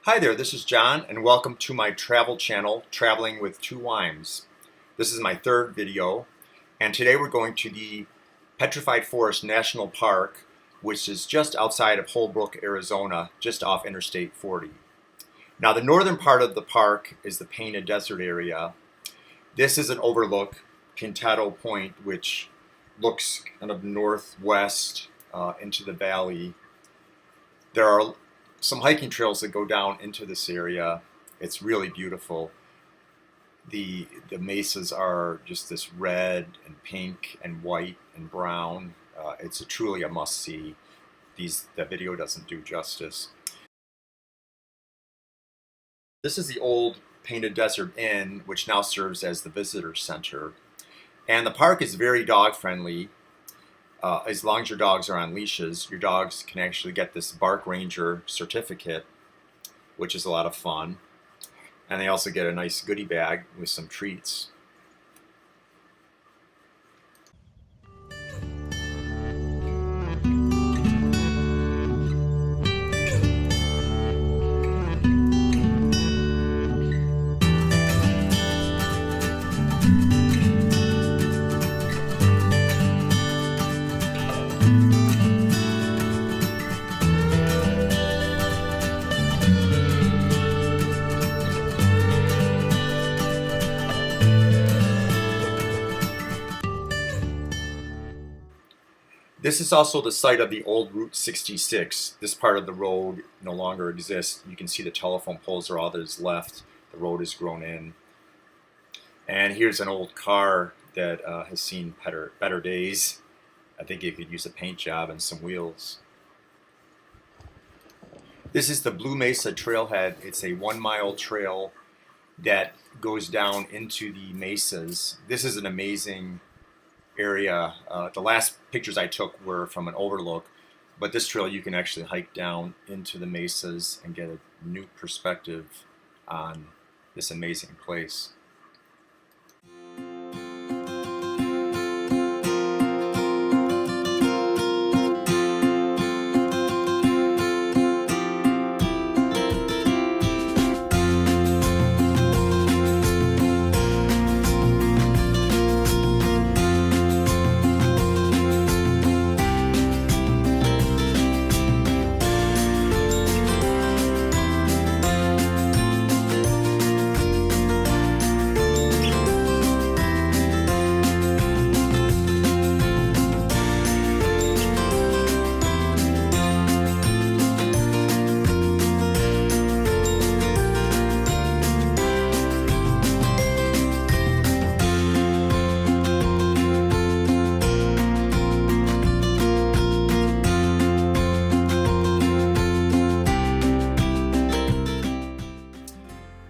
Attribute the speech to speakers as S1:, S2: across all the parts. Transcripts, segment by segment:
S1: Hi there, this is John, and welcome to my travel channel, Traveling with Two Wimes. This is my third video, and today we're going to the Petrified Forest National Park, which is just outside of Holbrook, Arizona, just off Interstate 40. Now, the northern part of the park is the Painted Desert area. This is an overlook, Pintado Point, which looks kind of northwest into the valley. There are some hiking trails that go down into this area. It's really beautiful. The mesas are just this red and pink and white and brown. It's truly a must-see. The video doesn't do justice. This is the old Painted Desert Inn, which now serves as the visitor center. And the park is very dog-friendly. As long as your dogs are on leashes, your dogs can actually get this Bark Ranger certificate, which is a lot of fun. And they also get a nice goodie bag with some treats. This is also the site of the old Route 66. This part of the road no longer exists. You can see the telephone poles are all that is left. The road is grown in. And here's an old car that has seen better days. I think it could use a paint job and some wheels. This is the Blue Mesa Trailhead. It's a 1-mile trail that goes down into the mesas. This is an amazing area. The last pictures I took were from an overlook, but this trail you can actually hike down into the mesas and get a new perspective on this amazing place.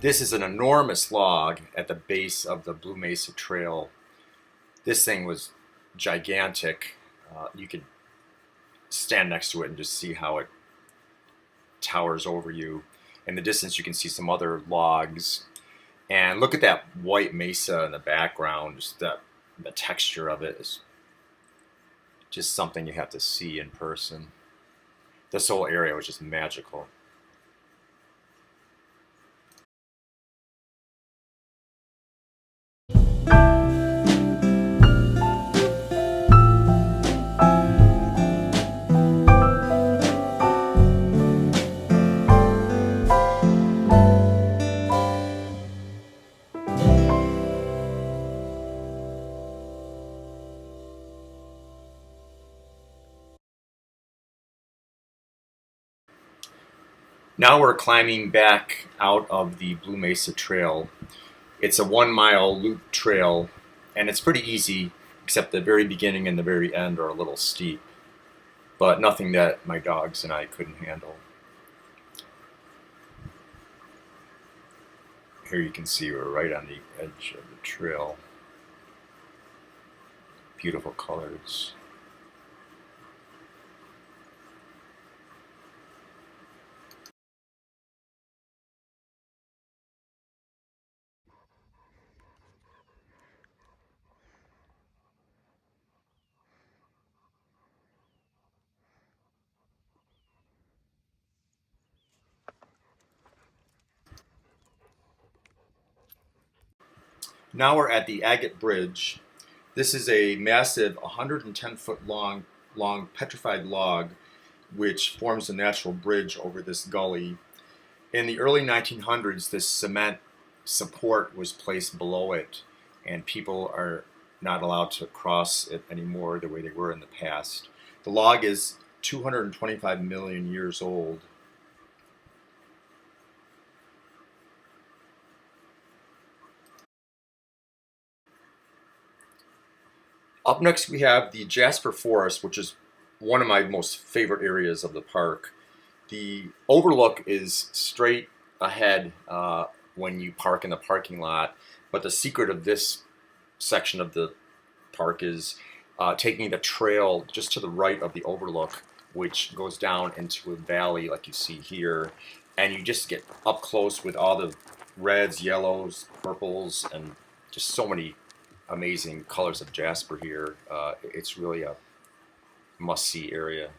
S1: This is an enormous log at the base of the Blue Mesa Trail. This thing was gigantic. You could stand next to it and just see how it towers over you. In the distance you can see some other logs. And look at that white mesa in the background. Just the texture of it is just something you have to see in person. This whole area was just magical. Now we're climbing back out of the Blue Mesa Trail. It's a 1-mile loop trail, and it's pretty easy, except the very beginning and the very end are a little steep, but nothing that my dogs and I couldn't handle. Here you can see we're right on the edge of the trail. Beautiful colors. Now we're at the Agate Bridge. This is a massive 110-foot long petrified log which forms a natural bridge over this gully. In the early 1900s, this cement support was placed below it, and people are not allowed to cross it anymore the way they were in the past. The log is 225 million years old. Up next we have the Jasper Forest, which is one of my most favorite areas of the park. The overlook is straight ahead when you park in the parking lot, but the secret of this section of the park is taking the trail just to the right of the overlook, which goes down into a valley like you see here, and you just get up close with all the reds, yellows, purples, and just so many amazing colors of jasper here. It's really a must-see area.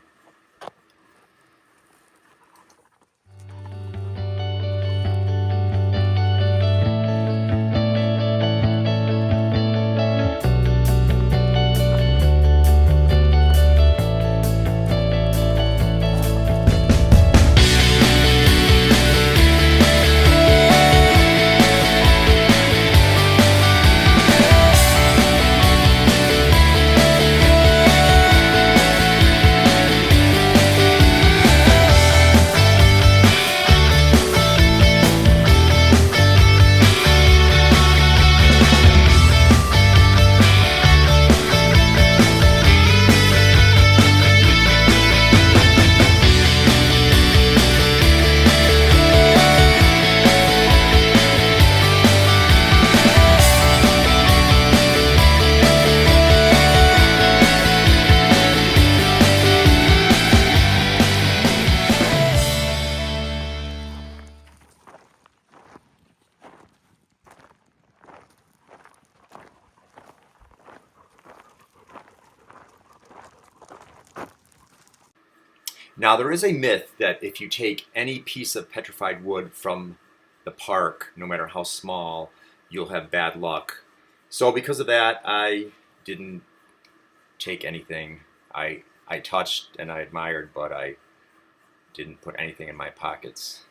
S1: Now, there is a myth that if you take any piece of petrified wood from the park, no matter how small, you'll have bad luck. So because of that, I didn't take anything. I touched and I admired, but I didn't put anything in my pockets.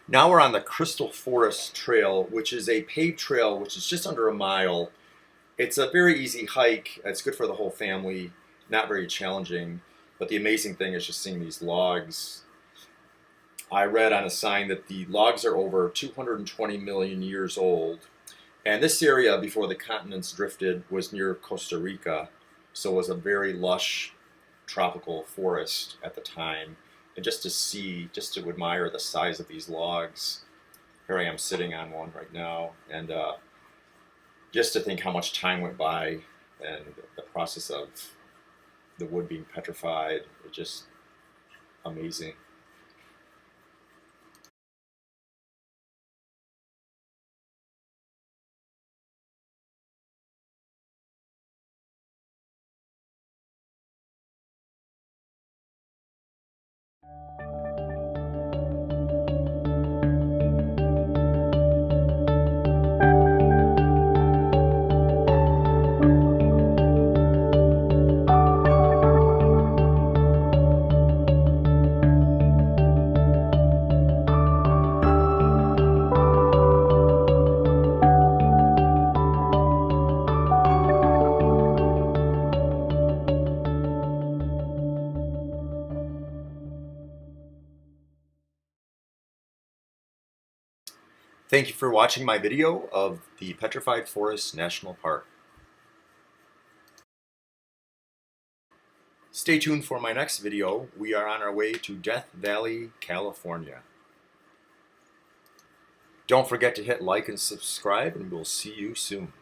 S1: Now we're on the Crystal Forest Trail, which is a paved trail which is just under a mile. It's a very easy hike. It's good for the whole family, not very challenging. But the amazing thing is just seeing these logs. I read on a sign that the logs are over 220 million years old. And this area, before the continents drifted, was near Costa Rica. So it was a very lush tropical forest at the time. And just to see, just to admire the size of these logs. Here I am sitting on one right now, and just to think how much time went by and the process of the wood being petrified, it's just amazing. Thank you for watching my video of the Petrified Forest National Park. Stay tuned for my next video. We are on our way to Death Valley, California. Don't forget to hit like and subscribe, and we'll see you soon.